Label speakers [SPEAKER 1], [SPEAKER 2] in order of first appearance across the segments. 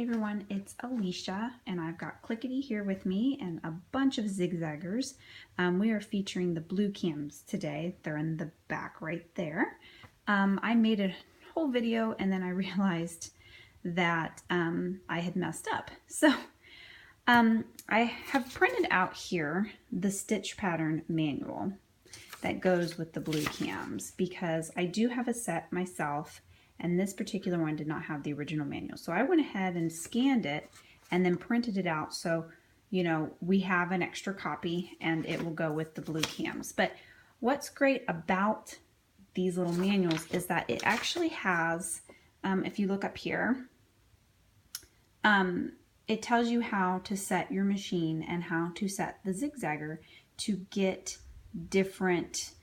[SPEAKER 1] Hey everyone, it's Alicia and I've got Clickety here with me and a bunch of zigzaggers. We are featuring the blue cams today. They're in the back right there. I made a whole video and then I realized that I had messed up. So I have printed out here the stitch pattern manual that goes with the blue cams because I do have a set myself. And this particular one did not have the original manual. So I went ahead and scanned it and then printed it out. So, you know, we have an extra copy and it will go with the blue cams. But what's great about these little manuals is that it actually has, if you look up here, it tells you how to set your machine and how to set the zigzagger to get different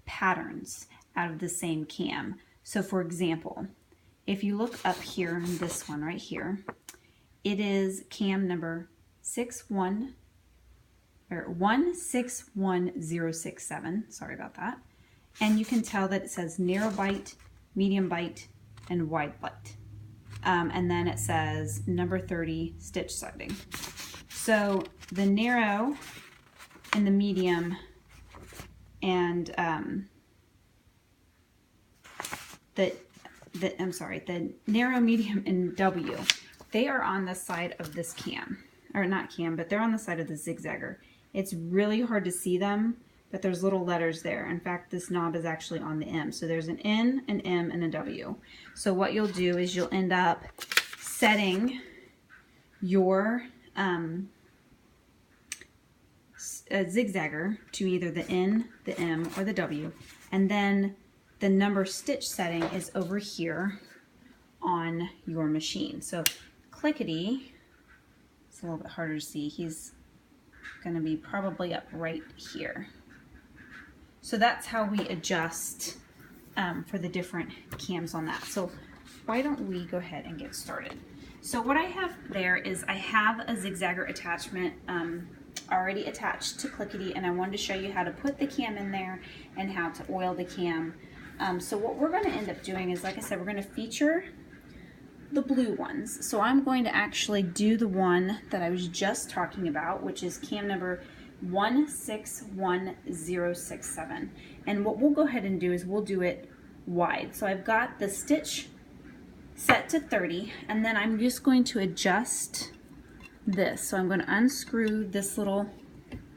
[SPEAKER 1] patterns out of the same cam. So for example, if you look up here in this one right here, it is cam number 161067. Sorry about that. And you can tell that it says narrow bite, medium bite, and wide bite. And then it says number 30 stitch setting. So the narrow and the medium and the narrow, medium, and W, they are on the side of this cam. Or not cam, but they're on the side of the zigzagger. It's really hard to see them, but there's little letters there. In fact, this knob is actually on the M. So there's an N, an M, and a W. So what you'll do is you'll end up setting your zigzagger to either the N, the M, or the W. And then the number stitch setting is over here on your machine. So Clickety, it's a little bit harder to see. He's going to be probably up right here. So that's how we adjust for the different cams on that. So why don't we go ahead and get started. So what I have there is I have a zigzagger attachment already attached to Clickety, and I wanted to show you how to put the cam in there and how to oil the cam. So what we're going to end up doing is, like I said, we're going to feature the blue ones. So I'm going to actually do the one that I was just talking about, which is cam number 161067. And what we'll go ahead and do is we'll do it wide. So I've got the stitch set to 30, and then I'm just going to adjust this. So I'm going to unscrew this little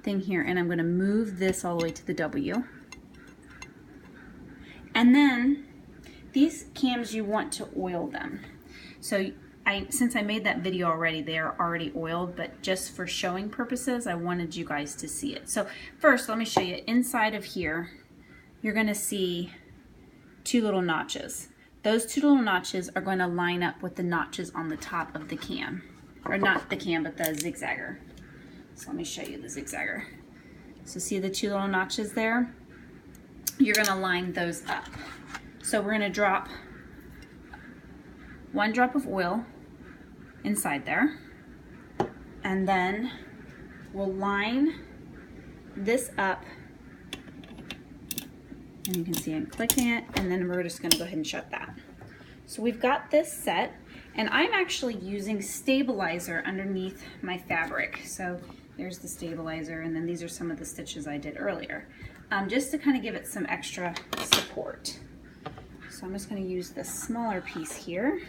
[SPEAKER 1] thing here, and I'm going to move this all the way to the W. And then these cams, you want to oil them. So since I made that video already, they are already oiled, but just for showing purposes, I wanted you guys to see it. So first, let me show you inside of here. You're going to see two little notches. Those two little notches are going to line up with the notches on the top of the cam. Or not the cam, but the zigzagger. So let me show you the zigzagger. So see the two little notches there? You're going to line those up. So we're going to drop 1 drop of oil inside there, and then we'll line this up, and you can see I'm clicking it, and then we're just going to go ahead and shut that. So we've got this set, and I'm actually using stabilizer underneath my fabric. So there's the stabilizer, and then these are some of the stitches I did earlier. Just to kind of give it some extra support. So I'm just going to use this smaller piece here,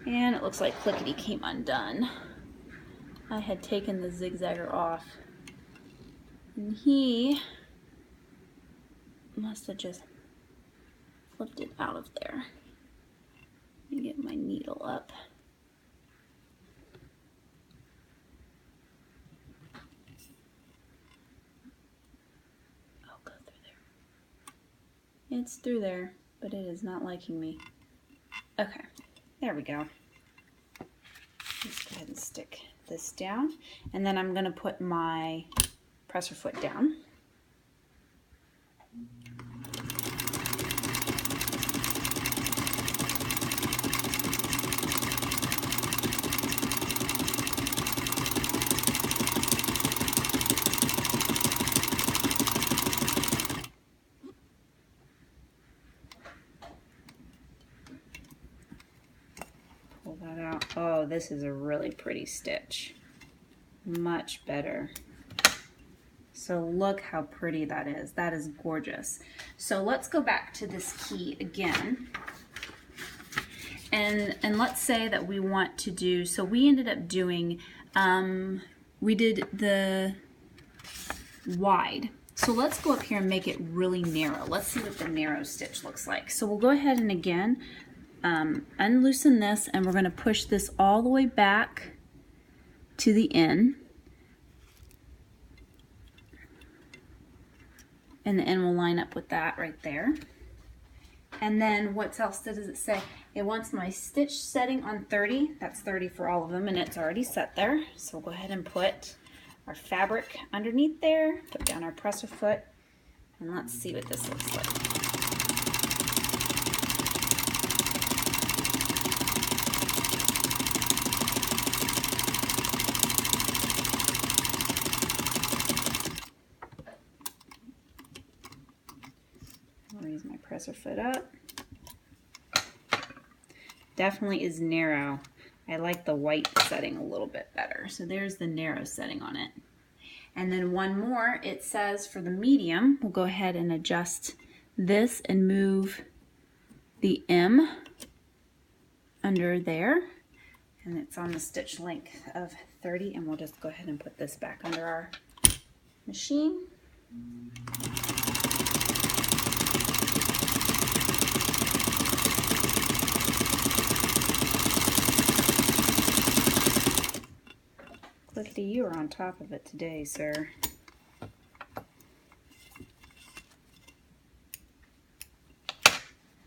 [SPEAKER 1] and it looks like Clickety came undone. I had taken the zigzagger off, and he must have just flipped it out of there. Let me get my needle up. It's through there, but it is not liking me. Okay, there we go. Let's go ahead and stick this down. And then I'm going to put my presser foot down. this is a really pretty stitch. Much better. So look how pretty that is. That is gorgeous. So let's go back to this key again. And let's say that we want to do, so we ended up doing, we did the wide. So let's go up here and make it really narrow. Let's see what the narrow stitch looks like. So we'll go ahead and again, unloosen this, and we're going to push this all the way back to the end. And the end will line up with that right there. And then what else does it say? It wants my stitch setting on 30. That's 30 for all of them, and it's already set there. So we'll go ahead and put our fabric underneath there, put down our presser foot, and let's see what this looks like. Raise my presser foot up. Definitely is narrow. I like the white setting a little bit better. So there's the narrow setting on it. And then one more, it says for the medium, we'll go ahead and adjust this and move the M under there. And it's on the stitch length of 30, and we'll just go ahead and put this back under our machine. Clickety, you are on top of it today, sir.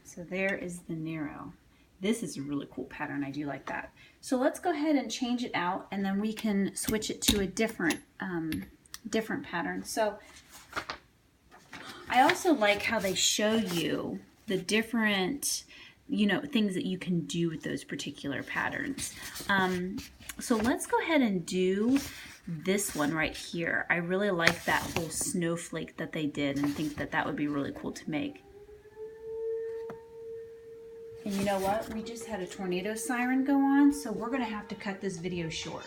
[SPEAKER 1] So there is the narrow. This is a really cool pattern. I do like that. So let's go ahead and change it out, and then we can switch it to a different pattern. So I also like how they show you the different, you know, things that you can do with those particular patterns. So let's go ahead and do this one right here. I really like that whole snowflake that they did, and think that that would be really cool to make. And you know what? We just had a tornado siren go on, so we're going to have to cut this video short.